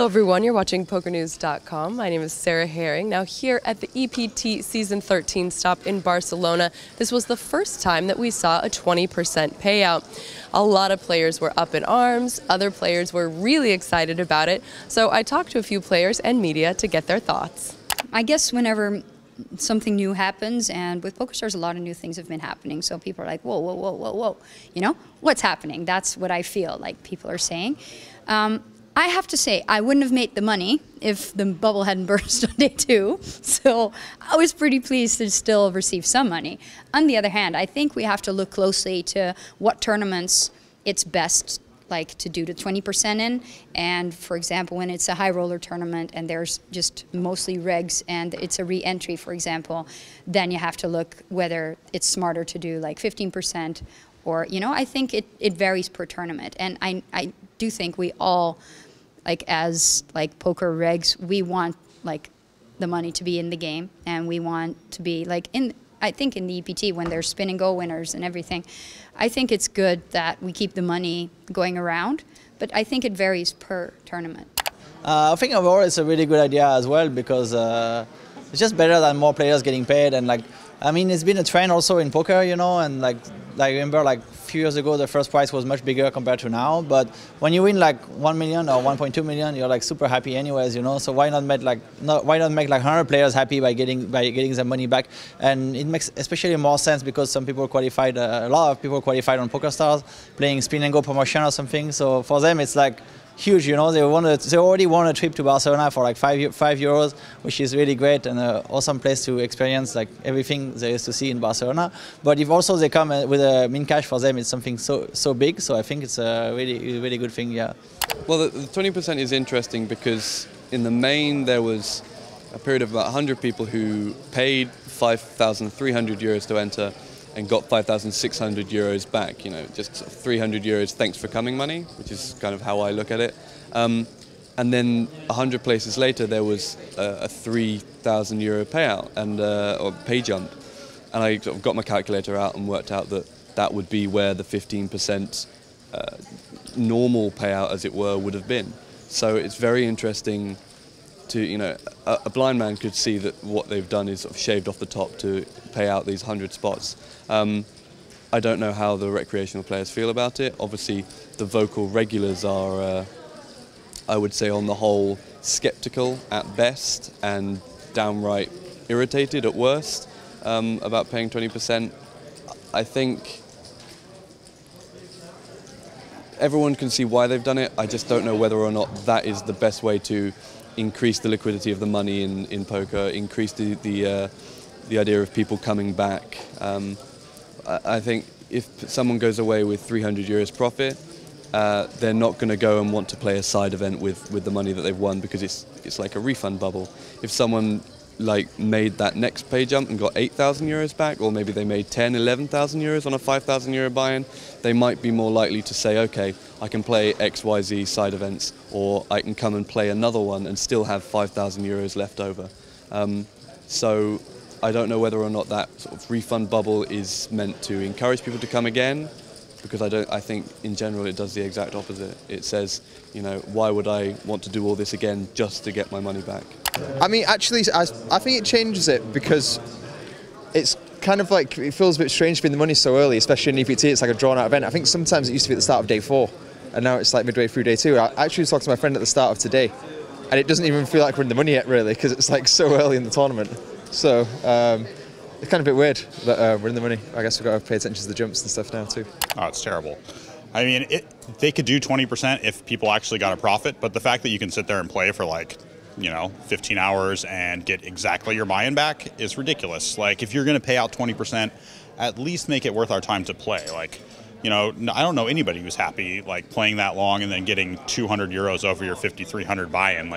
Hello everyone, you're watching PokerNews.com. My name is Sarah Herring. Now here at the EPT Season 13 stop in Barcelona, this was the first time that we saw a 20% payout. A lot of players were up in arms, other players were really excited about it, so I talked to a few players and media to get their thoughts. I guess whenever something new happens, and with PokerStars a lot of new things have been happening, so people are like, whoa, whoa, whoa, whoa, whoa, you know, what's happening? That's what I feel like people are saying. I have to say, I wouldn't have made the money if the bubble hadn't burst on day 2, so I was pretty pleased to still receive some money. On the other hand, I think we have to look closely to what tournaments it's best to do the 20% in, and for example, when it's a high roller tournament and there's just mostly regs and it's a re-entry, for example, then you have to look whether it's smarter to do like 15%, or, you know, I think it varies per tournament, and I do think we all, as poker regs, we want the money to be in the game, and we want to be I think in the EPT when there's spin and go winners and everything, I think it's good that we keep the money going around, but I think it varies per tournament. I think overall it's a really good idea as well, because it's just better than more players getting paid, and I mean, it's been a trend also in poker, you know, and I remember a few years ago the first prize was much bigger compared to now, but when you win 1 million or 1.2 million, you're super happy anyways, you know. So why not make why not make 100 players happy by getting their money back? And it makes especially more sense because some people qualified, a lot of people qualified on PokerStars playing spin and go promotion or something. So for them it's huge, you know. They already won a trip to Barcelona for €5, which is really great, and an awesome place to experience everything there is to see in Barcelona. But if also they come with a min cash, for them it's something so big. So I think it's a really good thing, yeah. Well, the 20% is interesting because in the main there was a period of about 100 people who paid €5,300 to enter and got €5,600 back, you know, just €300 thanks for coming money, which is kind of how I look at it. And then 100 places later, there was a €3,000 payout and or pay jump, and I got my calculator out and worked out that would be where the 15% normal payout, as it were, would have been. So it's very interesting to, you know, a blind man could see that what they've done is shaved off the top to pay out these 100 spots. I don't know how the recreational players feel about it. Obviously, the vocal regulars are, I would say on the whole, skeptical at best and downright irritated at worst about paying 20%. I think everyone can see why they've done it. I just don't know whether or not that is the best way to increase the liquidity of the money in poker, increase the idea of people coming back. I think if someone goes away with €300 profit, they're not going to go and want to play a side event with the money that they've won, because it's like a refund bubble. If someone made that next pay jump and got €8,000 back, or maybe they made €11,000 on a €5,000 buy-in, they might be more likely to say, okay, I can play XYZ side events, or I can come and play another one and still have €5,000 left over. So I don't know whether or not that sort of refund bubble is meant to encourage people to come again, because I think in general it does the exact opposite. It says, you know, why would I want to do all this again just to get my money back? I mean, actually, I think it changes it, because it's kind of it feels a bit strange to be in the money so early, especially in EPT. It's like a drawn-out event. I think sometimes it used to be at the start of day 4, and now it's midway through day 2. I actually talked to my friend at the start of today, and it doesn't even feel like we're in the money yet, really, because it's so early in the tournament. So it's kind of a bit weird that we're in the money. I guess we've got to pay attention to the jumps and stuff now too. Oh, it's terrible. I mean, they could do 20% if people actually got a profit, but the fact that you can sit there and play for 15 hours and get exactly your buy-in back is ridiculous. If you're going to pay out 20%, at least make it worth our time to play. You know, I don't know anybody who's happy playing that long and then getting €200 over your 5,300 buy-in.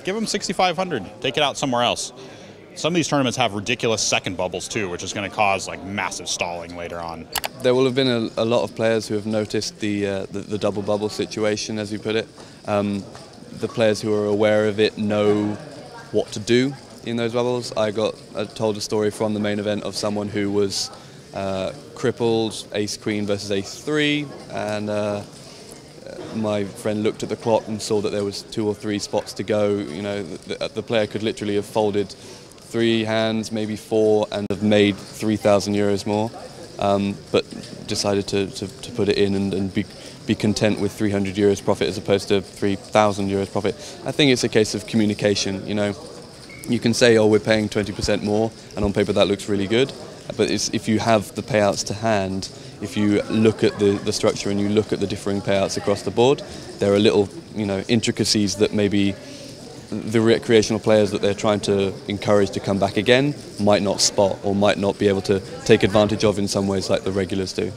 Give them 6,500, take it out somewhere else. Some of these tournaments have ridiculous second bubbles too, which is going to cause massive stalling later on. There will have been a lot of players who have noticed the double bubble situation, as you put it. The players who are aware of it know what to do in those bubbles. I told a story from the main event of someone who was crippled, ace queen versus ace 3, and My friend looked at the clock and saw that there was 2 or 3 spots to go. You know, the player could literally have folded 3 hands, maybe 4, and have made 3,000 euros more, but decided to put it in and be content with 300 euros profit as opposed to 3,000 euros profit. I think it's a case of communication. You know, you can say, oh, we're paying 20% more, and on paper that looks really good, but if you have the payouts to hand, if you look at the structure and you look at the differing payouts across the board, there are little, you know, intricacies that maybe the recreational players that they're trying to encourage to come back again might not spot or might not be able to take advantage of in some ways like the regulars do.